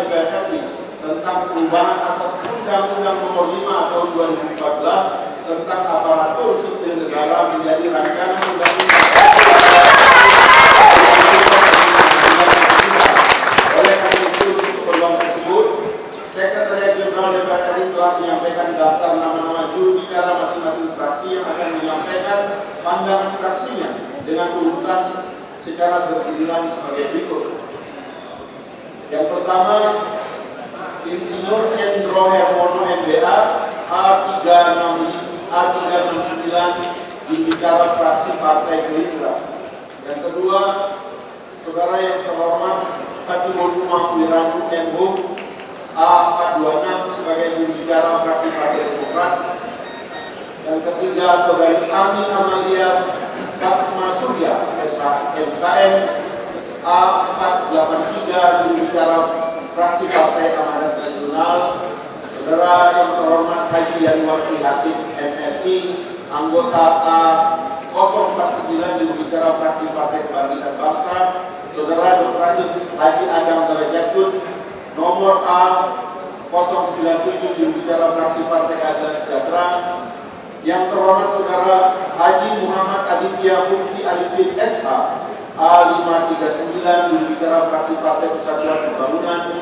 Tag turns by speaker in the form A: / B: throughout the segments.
A: DPR RI tentang perubahan atas Undang-Undang Nomor 5 Tahun 2014 tentang aparatur sipil negara menjadi rancangan undang-undang. Oleh karena itu, untuk keperluan tersebut, Sekretariat Jenderal DPR RI telah menyampaikan daftar nama-nama juru bicara masing-masing fraksi yang akan menyampaikan pandangan fraksinya dengan urutan secara bergiliran sebagai berikut. Yang pertama, Insinyur Hendro Hermono MBA A369 jurubicara fraksi Partai Gerindra. Yang kedua, saudara yang terhormat Fatihul Umam Wiranto MHU A426 sebagai jurubicara fraksi Partai Demokrat. Yang ketiga, saudari Ami Amalia Fatma Surya SHMKM A483 jurubicara fraksi Partai Amanat Nasional. Saudara yang terhormat Haji Yanwar Hakim MSI anggota A049 jurubicara fraksi Partai Kebangkitan Bangsa. Saudara Dr. Andes Haji Adam Derajatun nomor A097 jurubicara fraksi Partai Keadilan Sejahtera. Yang terhormat saudara Haji Muhammad Aditya Mufti Alifin SH A539 jurubicara fraksi Partai Persatuan Pembangunan.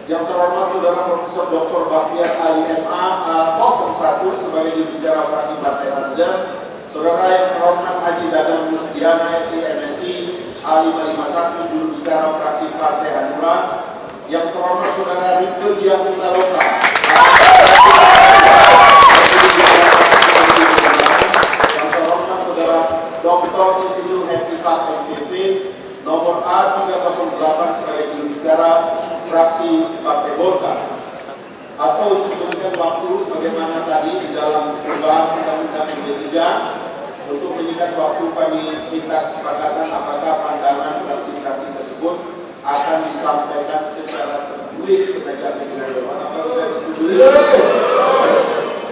A: Yang terhormat saudara Profesor Dr. Bahtiar Ali MA A01 sebagai jurubicara fraksi Partai Nasdem. Saudara yang terhormat Haji Dadang Musdiana SI MSI A551 jurubicara fraksi Partai Hanura. Yang terhormat saudara Riko Diakutaloka Dr. Insinyur Hetifah MPP nomor A308 sebagai jurubicara fraksi Partai Golkar. Atau untuk memberikan waktu sebagaimana tadi di dalam perubahan Undang-Undang MD3, untuk menyikat waktu kami minta kesepakatan apakah pandangan fraksi-fraksi tersebut akan disampaikan secara tertulis kepada pimpinan Dewan. Apakah saya setuju?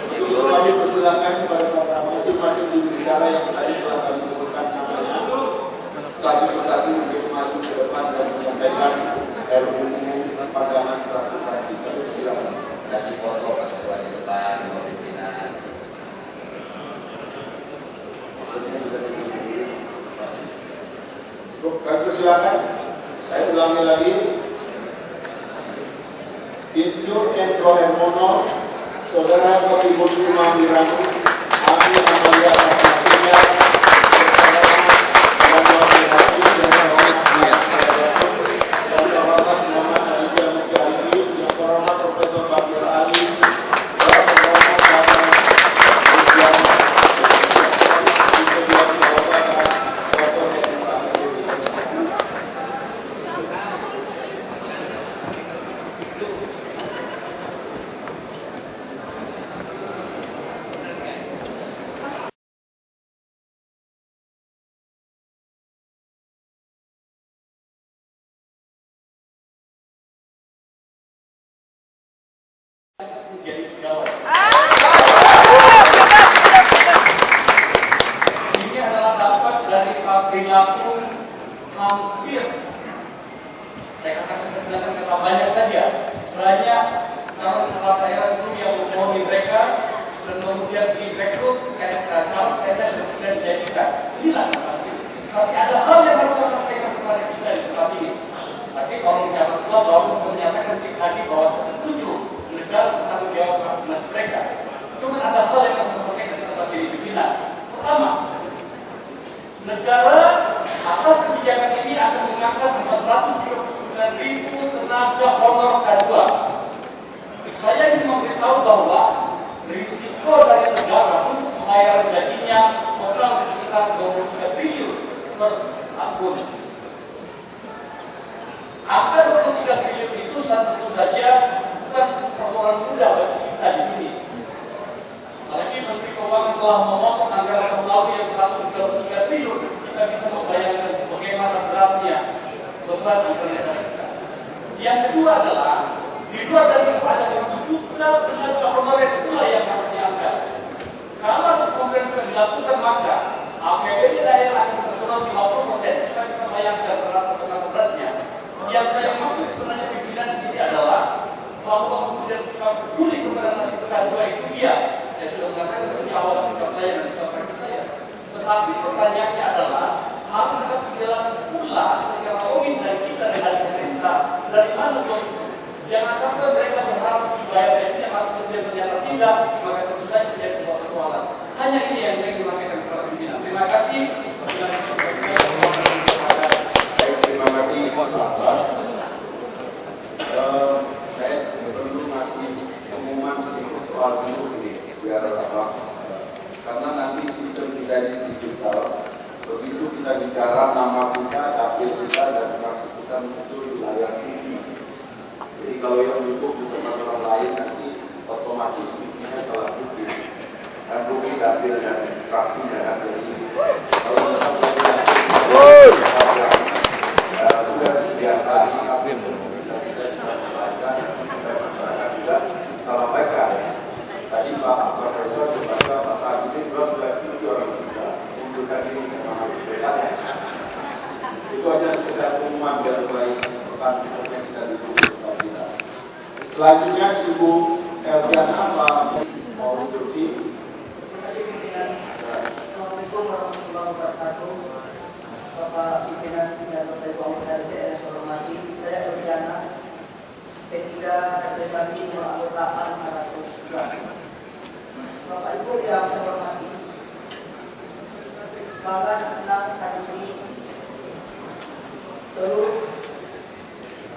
A: Untuk itu kami persilakan kepada masing-masing jurubicara yang tadi telah kami sebutkan namanya satu persatu untuk maju ke depan dan menyampaikan RUU pandangan fraksi-fraksi. Kami persilakan.
B: Kasih foto ketua di depan pimpinan.
A: Maksudnya juga di sini. Kami persilakan. Saya ulangi lagi. Insinyur Hendro Hermono, saudara Fatihul Umam Wiranto, Ami Amalia Fatma Surya,
C: menjadi pegawai. Ini adalah dampak dari perilaku hampir, saya katakan kata banyak saja, banyak calon kepala daerah dulu yang membohongi mereka dan kemudian direkrut kayak calon PNS dan kemudian dijadikan. Inilah tempat ini. Tapi ada hal yang harus saya sampaikan kepada kita di tempat ini. Tapi kalau yang kedua bahwa saya menyatakan tadi bahwa saya setuju negara bertanggung jawab atas mereka. Cuma ada hal yang harus saya sampaikan di tempat ini begini. Pertama, negara atas kebijakan ini akan mengangkat 439.000 tenaga honor K2. Saya ingin memberitahu bahwa risiko dari negara untuk membayar gajinya total sekitar 23 triliun per tahun. Angka 23 triliun itu tentu saja bukan persoalan mudah bagi kita di sini. Apalagi Menteri Keuangan telah memotong anggaran tahun lalu yang 133 triliun, kita bisa membayangkan bagaimana beratnya beban anggaran kita. Yang kedua adalah di luar dari itu ada 1 juta tenaga honorer pula yang harus diangkat. Kalau kemudian sudah dilakukan maka APBD daerah akan terserap 50%. Kita bisa bayangkan berapa beratnya. Yang saya maksud sebenarnya pimpinan di sini adalah bahwa kemudian kita peduli kepada nasib rekan dua itu iya. Saya sudah mengatakan sejak awal sikap saya dan sikap mereka saya. Tetapi pertanyaannya adalah harus ada penjelasan pula secara logis dari kita dan dari pemerintah dari mana uang itu. Jangan sampai mereka berharap dibayar gajinya atau kemudian ternyata tidak, maka tentu saja menjadi sebuah persoalan. Hanya ini yang saya ingin sampaikan kepada pimpinan. Terima kasih.
A: Terima kasih Pak Bas. Saya perlu ngasih pengumuman sedikit soal dulu ini biar apa? Karena nanti sistem kita ini digital. Begitu kita bicara nama kita, dapil kita dan fraksi kita muncul di layar TV. Jadi kalau yang duduk di tempat orang lain nanti otomatis TV-nya salah bukti. Dan bukti dapil dan fraksinya kan. Jadi kalau kita sudah disediakan makasih kita bisa membaca supaya masyarakat juga salah baca. Tadi Pak Profesor membaca pasal ini sudah 7 orang sudah mundurkan diri sama BPKN. Itu aja sekedar pengumuman biar mulai pekan berikutnya kita duduk kita. Selanjutnya Ibu Elviana mau instruksi.
D: Terima kasih pimpinan. Assalamualaikum warahmatullahi wabarakatuh. Bapak pimpinan dan Bapak Ibu anggota DPR saya hormati, saya Elviana, P3 kategori nomor anggotaan 411. Bapak Ibu yang saya hormati, bangga dan senang hari ini seluruh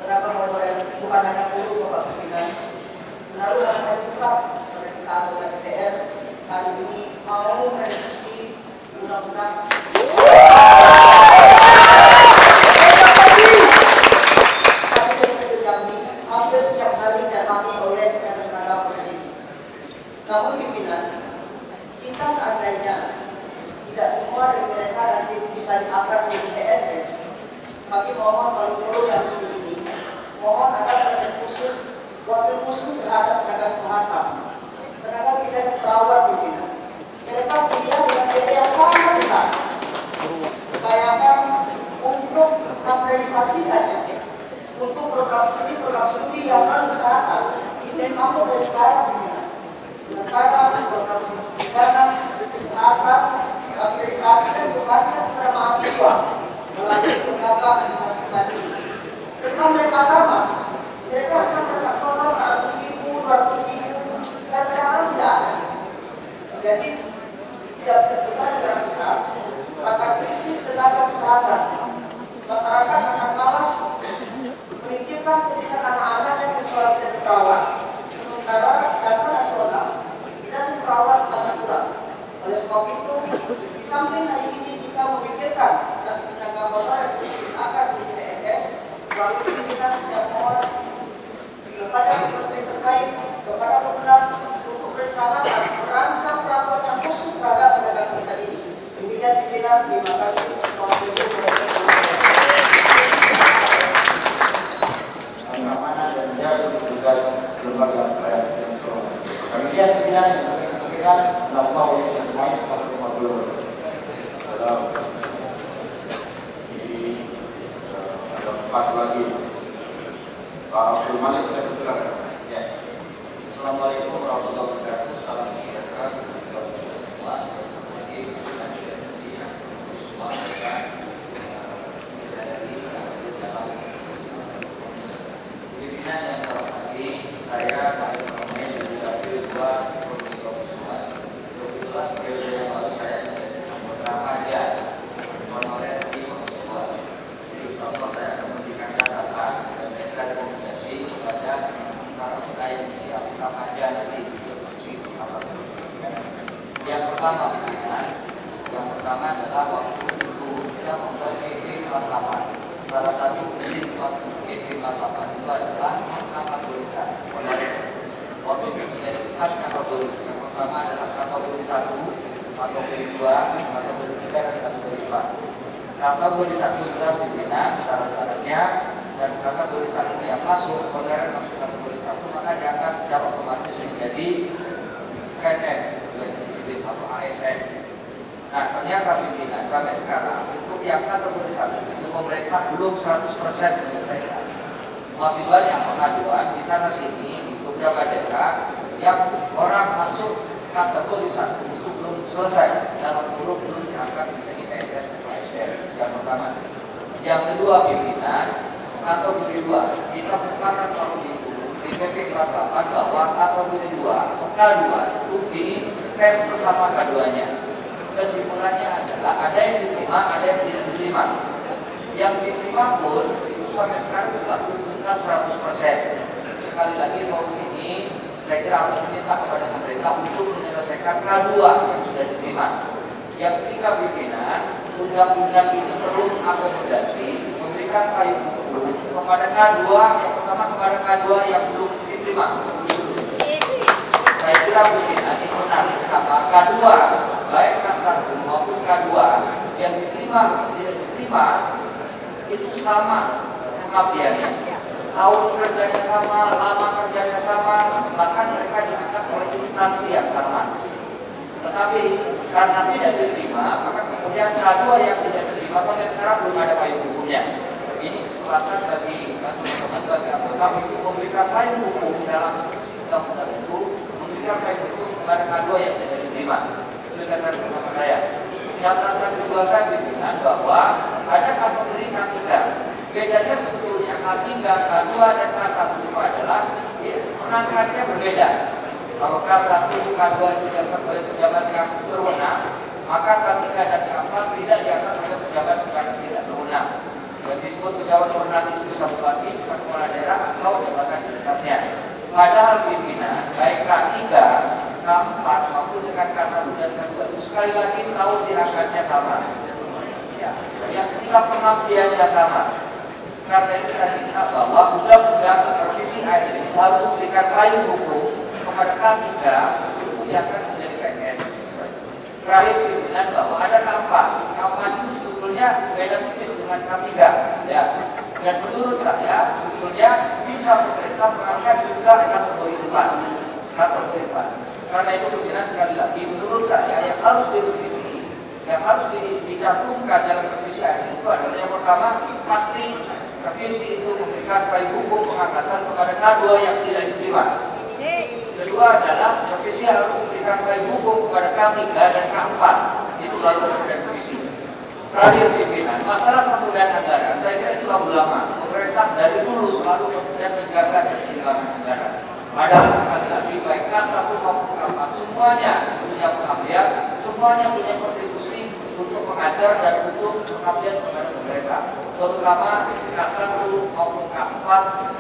D: tenaga honorer, bukan hanya guru Bapak pimpinan, menaruh harapan besar pada kita anggota DPR hari ini mau merevisi undang-undang hampir setiap hari didatangi oleh tenaga honorer. Namun pimpinan, jika seandainya tidak semua dari mereka nanti bisa diangkat menjadi PNS, kami mohon paling perlu yang seperti ini, mohon agar ada khusus, wakil khusus terhadap tenaga kesehatan, tenaga bidan perawat pimpinan. Mereka kuliah dengan biaya yang sangat besar. Bayangkan untuk akreditasi saja, untuk program studi yang non kesehatan, ini mampu dari negara pimpinan. Sementara program studi pidana, kesehatan, akreditasi dan bebankan kepada mahasiswa melalui lembaga akreditasi tadi. Serta mereka ramah, mereka akan mendapatkan 100.000, 200.000, dan kadang-kadang tidak ada. Jadi siap-siap juga negara kita akan krisis tenaga kesehatan. Masyarakat akan malas menitipkan pendidikan anak-anak yang ke sekolah bidan perawat. Sementara data nasional bidan perawat sangat kurang. Oleh sebab itu, di samping hari ini kita memikirkan nasib tenaga honorer yang akan di PNS, lalu pimpinan saya mohon kepada kementerian terkait, kepada Komnas untuk berencana dan merancang peraturan yang khusus terhadap tenaga kesehatan ini. Demikian pimpinan, terima kasih.
A: Keamanan dan menjaga keselamatan lembaga rakyat yang terhormat. Demikian pimpinan yang saya sampaikan dalam tahun yang semuanya 150. Jadi ada 4 lagi. Pak Abdul Malik, saya persilakan.
B: Ya. Assalamualaikum warahmatullahi wabarakatuh. Salam sejahtera untuk kita semua. Jadi kita sudah di semua mereka dari dalam pimpinan yang saya hormati, saya Pak Ibrahim dari Dapil 2 Provinsi Papua. Kebetulan periode yang lalu saya menjadi anggota panja honorer di Papua. Jadi contoh saya akan memberikan catatan dan saya akan rekomendasi kepada para terkait di anggota panja nanti di provinsi apa terus. Yang pertama adalah waktu itu kita membuat PP 48. Salah satu isi PP 48 itu adalah mengkategorikan honorer. Waktu itu kita kategori. Yang pertama adalah kategori 1, kategori 2, kategori 3, dan kategori 4. Kategori 1 adalah pimpinan syarat-syaratnya, dan kategori 1 yang masuk, honorer masuk kategori 1, maka diangkat secara otomatis menjadi PNS, disiplin atau ASN. Nah, ternyata pimpinan sampai sekarang untuk yang kategori 1 itu pemerintah belum 100% menyelesaikan. masih banyak pengaduan di sana sini di beberapa daerah yang orang masuk kategori 1 itu belum selesai dalam kurun akan menjadi PNS atau ASN. Yang pertama. Yang kedua, pimpinan kategori 2 kita kesepakatan waktu itu di PP 48 bahwa kategori 2 atau K2 itu dites sesama K2-nya. Kesimpulannya adalah ada yang diterima, ada yang tidak diterima. Yang diterima pun itu sampai sekarang juga tuntas 100%. Sekali lagi forum ini saya kira harus meminta kepada pemerintah untuk menyelesaikan K2 yang sudah diterima. Yang ketiga, pimpinan undang-undang ini perlu mengakomodasi memberikan payung hukum kepada K2 yang pertama kepada K2 yang belum diterima. Saya kira pimpinan ini menarik kenapa K2 baik K1 maupun K2 yang diterima atau tidak diterima itu sama pengabdiannya, tahun kerjanya sama, lama kerjanya sama, bahkan mereka diangkat oleh instansi yang sama. Tetapi karena tidak diterima, maka kemudian K2 yang tidak diterima sampai sekarang belum ada payung hukumnya. Ini kesempatan bagi teman-teman, bagi anggota untuk memberikan payung hukum dalam undang-undang itu, memberikan payung hukum kepada K2 yang tidak diterima. Itu catatan pertama saya. Catatan kedua saya pimpinan bahwa ada kategori K3. Bedanya sebetulnya K3, K2 dan K1 itu adalah pengangkatnya berbeda. Kalau K1, K2 itu diangkat oleh pejabat yang berwenang, maka K3 dan K4 tidak diangkat oleh pejabat yang tidak berwenang. Yang disebut pejabat berwenang itu bisa bupati, bisa kepala daerah atau jabatan di atasnya. Padahal pimpinan baik K3, K4 maupun dengan K1 dan K2 itu sekali lagi tahun diangkatnya sama. Ya, yang ketiga pengabdiannya sama. Karena itu saya minta bahwa undang-undang revisi ASN ini harus memberikan payung hukum kepada K3 untuk diangkat menjadi PNS. Terakhir pimpinan bahwa ada K4. K4 itu sebetulnya beda tipis dengan K3. Ya. Dan menurut saya sebetulnya bisa pemerintah mengangkat juga kategori 4. Kategori 4. Karena itu pimpinan sekali lagi menurut saya yang harus direvisi, yang harus dicantumkan dalam revisi ASN itu adalah yang pertama pasti revisi itu memberikan payung hukum pengangkatan kepada K2 yang tidak diterima. Kedua adalah revisi harus memberikan payung hukum kepada K3 dan K4. Itu baru memberikan revisi. Terakhir pimpinan, masalah penggunaan anggaran, saya kira itu lalu lama. Pemerintah dari dulu selalu kemudian menjaga keseimbangan anggaran. Padahal sekali lagi baik K1 maupun K4 semuanya punya pengabdian, semuanya punya kontribusi untuk mengajar dan untuk pengabdian kepada pemerintah. Terutama K1 maupun K4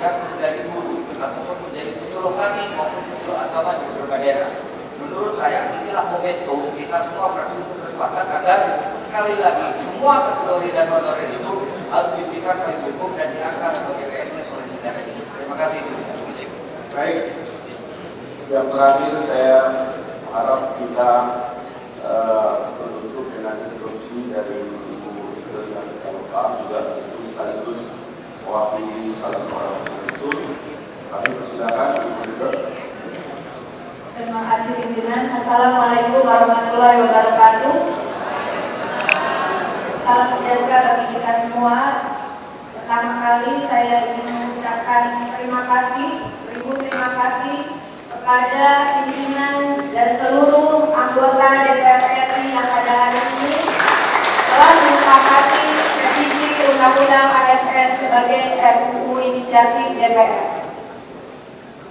B: yang menjadi guru ataupun menjadi penyuluh kami maupun penyuluh agama di beberapa daerah. Menurut saya inilah momentum kita semua fraksi untuk bersepakat agar sekali lagi semua kategori dan honorer itu harus diberikan payung hukum dan diangkat sebagai PNS oleh negara ini. Terima kasih.
A: Baik, yang terakhir saya harap kita menutup dengan instruksi dari Ibu Direktur Lokal juga itu sekaligus mewakili salah seorang direktur. Kami persilakan Ibu Direktur.
E: Terima kasih pimpinan. Assalamualaikum warahmatullahi wabarakatuh. Salam sejahtera bagi kita semua. Pertama kali saya ingin mengucapkan terima kasih kepada pimpinan dan seluruh anggota DPR RI yang pada hari ini telah menyepakati revisi Undang-Undang ASN sebagai RUU inisiatif DPR.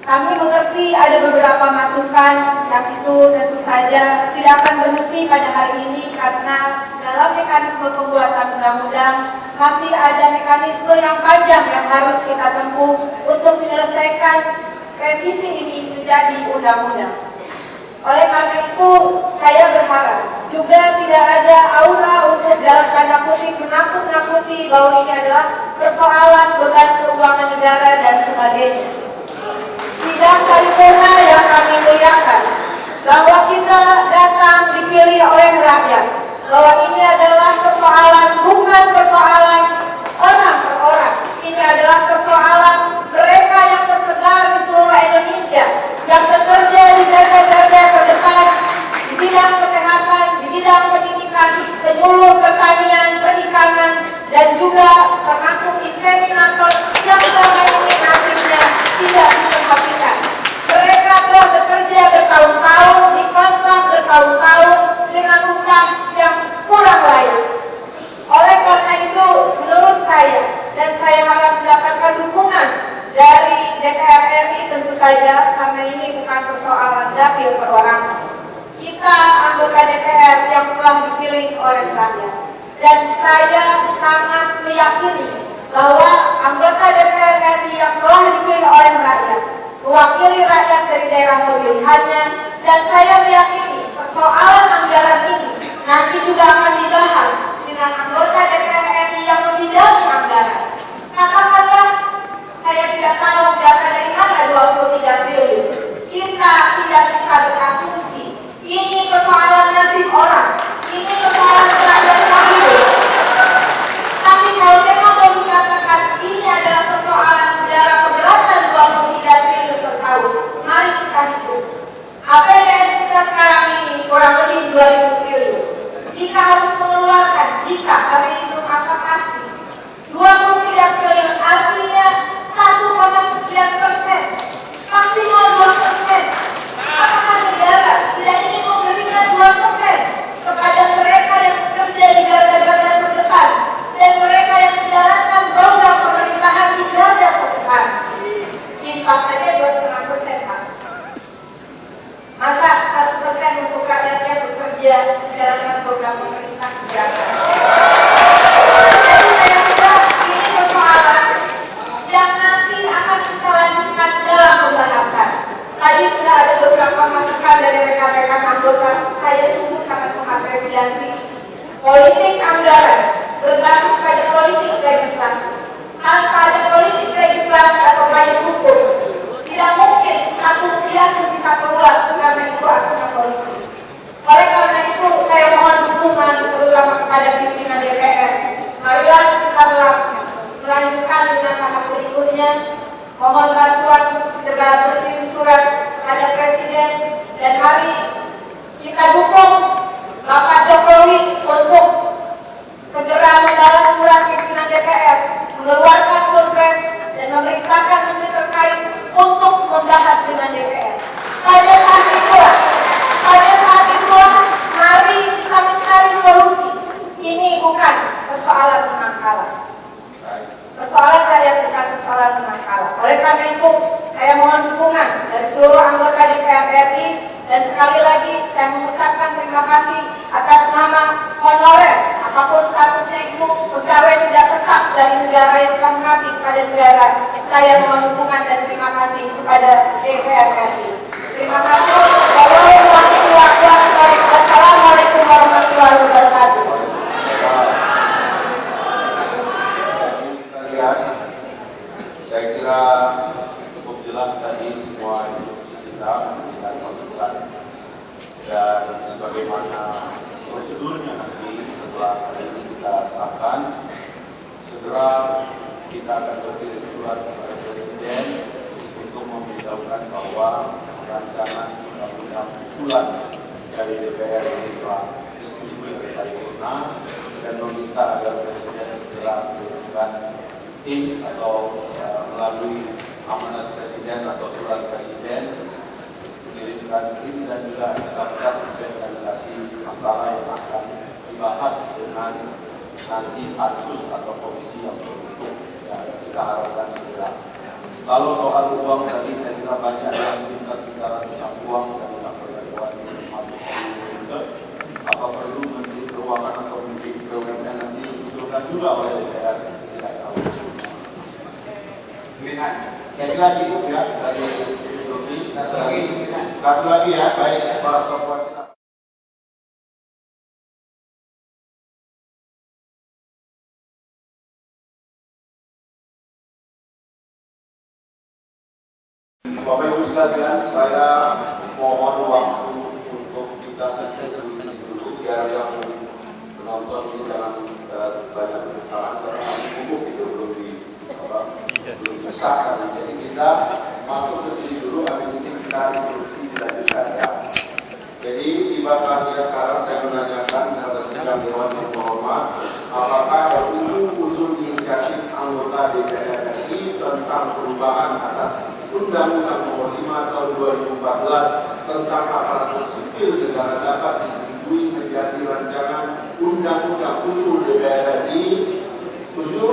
E: Kami mengerti ada beberapa masukan yang itu tentu saja tidak akan berhenti pada hari ini karena dalam mekanisme pembuatan undang-undang masih ada mekanisme yang panjang yang harus kita tempuh untuk menyelesaikan revisi ini menjadi undang-undang. Oleh karena itu, saya berharap juga tidak ada aura untuk dalam tanda kutip menakut-nakuti bahwa ini adalah persoalan beban keuangan negara dan sebagainya. Sidang paripurna yang kami muliakan, bahwa kita datang dipilih oleh rakyat, bahwa ini adalah persoalan bukan persoalan orang per orang, ini adalah persoalan mereka yang tersebar di seluruh Indonesia yang bekerja di garda-garda terdepan di bidang kesehatan, di bidang pendidikan, penyuluh pertanian, perikanan, dan juga termasuk inseminator yang selama ini saja karena ini bukan persoalan dapil perorangan. Kita anggota DPR yang telah dipilih oleh rakyat. Dan saya sangat meyakini bahwa anggota DPR RI yang telah dipilih oleh rakyat mewakili rakyat dari daerah pemilihannya, dan saya meyakini persoalan anggaran ini nanti juga akan dibahas dengan anggota DPR RI yang membidangi anggaran. Katakanlah saya tidak tahu data dari mana 23 triliun. Kita tidak bisa berasumsi ini persoalan nasib orang, ini persoalan rakyat kami. Tapi kalau memang mau dikatakan ini adalah persoalan negara keberatan 23 triliun per tahun, mari kita hitung. APBN kita sekarang ini kurang lebih 2.000 triliun. Jika harus mengeluarkan, kami hitung angka pasti, 23 triliun artinya 1,sekian%, maksimal 2%. Apakah negara tidak ingin memberikan 2% kepada mereka yang bekerja di garda-garda terdepan dan mereka yang menjalankan program pemerintahan di garda terdepan? Infak saja 2,5%, Pak. Masa 1% untuk rakyatnya bekerja menjalankan program pemerintah di garda? Jadi saya kira ini persoalan yang nanti akan kita lanjutkan dalam pembahasan. Tadi sudah ada beberapa masukan dari rekan-rekan anggota. Saya sungguh sangat mengapresiasi politik anggaran berbasis pada politik legislasi. Tanpa ada politik legislasi atau payung hukum, tidak mungkin satu rupiah pun bisa keluar karena itu artinya korupsi. Oleh karena itu, saya mohon dukungan terutama kepada pimpinan DPR. Marilah kita melanjutkan dengan tahap berikutnya. Mohon bantuan untuk segera berkirim surat pada Presiden, dan mari kita dukung Bapak Jokowi untuk segera membalas surat pimpinan DPR, mengeluarkan surpres dan memerintahkan menteri terkait untuk membahas dengan DPR. Pada saat itulah mari kita mencari solusi. Ini bukan persoalan menang kalah. Persoalan rakyat bukan persoalan menang kalah. Oleh karena itu, saya mohon dukungan dari seluruh anggota DPR RI, dan sekali lagi saya mengucapkan terima kasih atas nama honorer, apapun statusnya itu, pegawai tidak tetap dari negara yang telah mengabdi pada negara. Saya mohon dukungan dan terima kasih kepada DPR RI. Terima kasih. Wassalamualaikum warahmatullahi wabarakatuh.
A: Saya kira cukup jelas tadi semua instruksi kita memberikan masukan, dan sebagaimana prosedurnya nanti setelah hari ini kita sahkan, segera kita akan berkirim surat kepada Presiden untuk memberitahukan bahwa rancangan undang-undang usulan dari DPR ini telah disetujui oleh paripurna, dan meminta agar Presiden segera menurunkan tim atau melalui amanat Presiden atau surat Presiden mengirimkan tim dan juga daftar organisasi masalah yang akan dibahas dengan nanti pansus atau komisi yang terbentuk. Ya, kita harapkan segera. Kalau soal uang tadi saya kira banyak yang bicara tentang uang dan tentang perdagangan ini masuk ke apa perlu Menteri Keuangan atau Menteri BUMN nanti diusulkan juga oleh DPR. Saya kira cukup ya dari instruksi. Satu lagi ya, baik Pak Sofwan. Bapak Ibu sekalian, saya mohon waktu untuk kita selesai dulu biar yang penonton ini jangan banyak kesalahan karena buku itu belum disahkan. Jadi kita masuk ke sini dulu, habis ini kita instruksi dilanjutkan ya. Jadi tiba saatnya sekarang saya menanyakan kepada sidang Dewan yang terhormat, apakah ada usul inisiatif anggota DPR RI tentang perubahan atas Undang-Undang Nomor 5 Tahun 2014 tentang aparatur sipil negara dapat disetujui menjadi rancangan Undang-Undang Usul DPR RI? Setuju?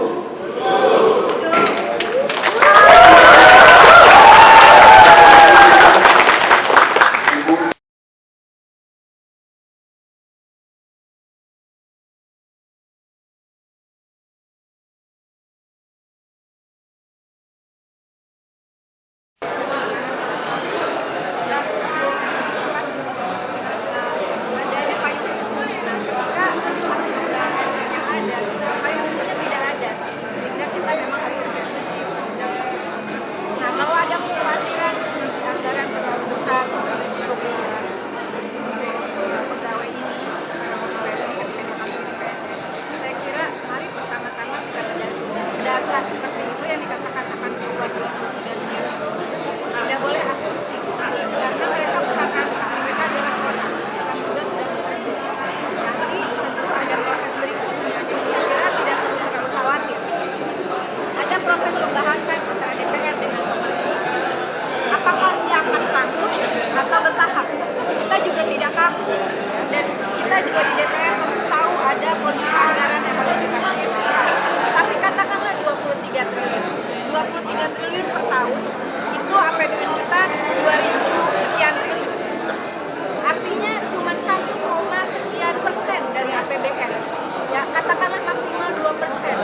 E: atau bertahap. Kita juga tidak kaku, dan kita juga di DPR tentu tahu ada politik anggaran yang harus dilakukan. Tapi katakanlah 23 triliun. 23 triliun per tahun, itu APBN kita 2.000 sekian triliun. Artinya cuma 1, sekian persen dari APBN. Ya, katakanlah maksimal 2%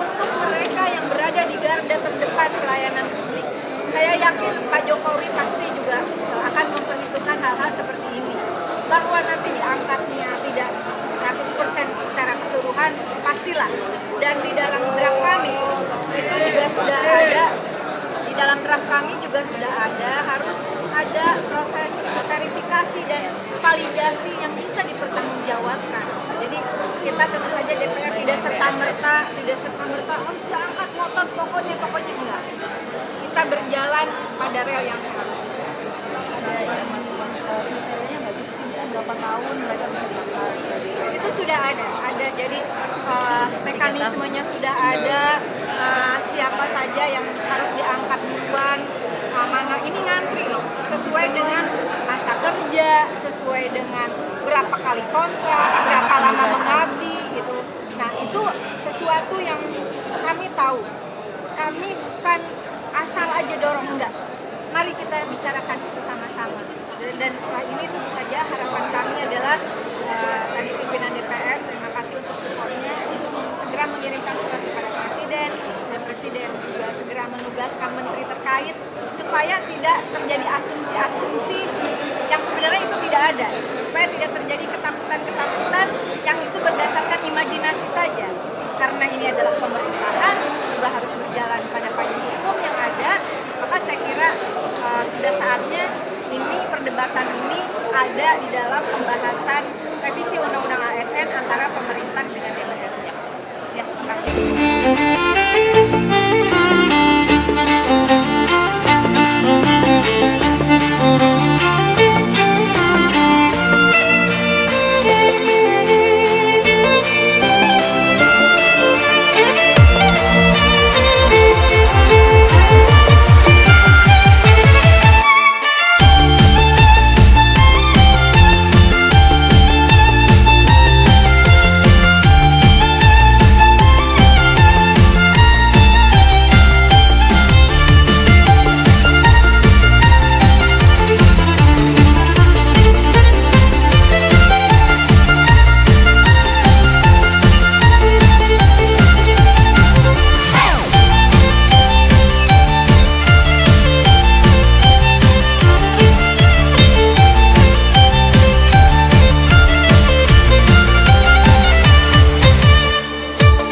E: untuk mereka yang berada di garda terdepan pelayanan publik. Saya yakin Pak Jokowi pasti juga akan memperhitungkan hal-hal seperti ini. Bahwa nanti diangkatnya tidak 100% secara keseluruhan, pastilah. Dan di dalam draft kami itu juga sudah ada, di dalam draft kami juga sudah ada, harus ada proses verifikasi dan validasi yang bisa dipertanggungjawabkan. Jadi kita tentu saja DPR tidak serta-merta harus diangkat ngotot pokoknya enggak. Kita berjalan pada rel yang seharusnya.
F: Ada yang masukan kriterianya nggak sih? Misalnya berapa tahun mereka bisa diangkat?
E: Itu sudah ada. Jadi mekanismenya sudah ada, siapa saja yang harus diangkat duluan, mana ini ngantri loh, sesuai dengan masa kerja, sesuai dengan berapa kali kontrak, berapa lama mengabdi gitu. Nah itu sesuatu yang kami tahu. Kami bukan asal aja dorong, enggak. Mari kita bicarakan itu sama-sama. Dan setelah ini tentu saja harapan kami adalah dari pimpinan DPR, terima kasih untuk supportnya, itu segera mengirimkan surat kepada Presiden, dan Presiden juga segera menugaskan menteri terkait supaya tidak terjadi asumsi-asumsi yang sebenarnya itu tidak ada, supaya tidak terjadi ketakutan-ketakutan yang itu berdasarkan imajinasi saja. Karena ini adalah pemerintahan, juga harus berjalan pada payung hukum yang ada, maka saya kira sudah saatnya ini perdebatan ini ada di dalam pembahasan revisi Undang-Undang ASN antara pemerintah dengan DPR. Ya, terima kasih.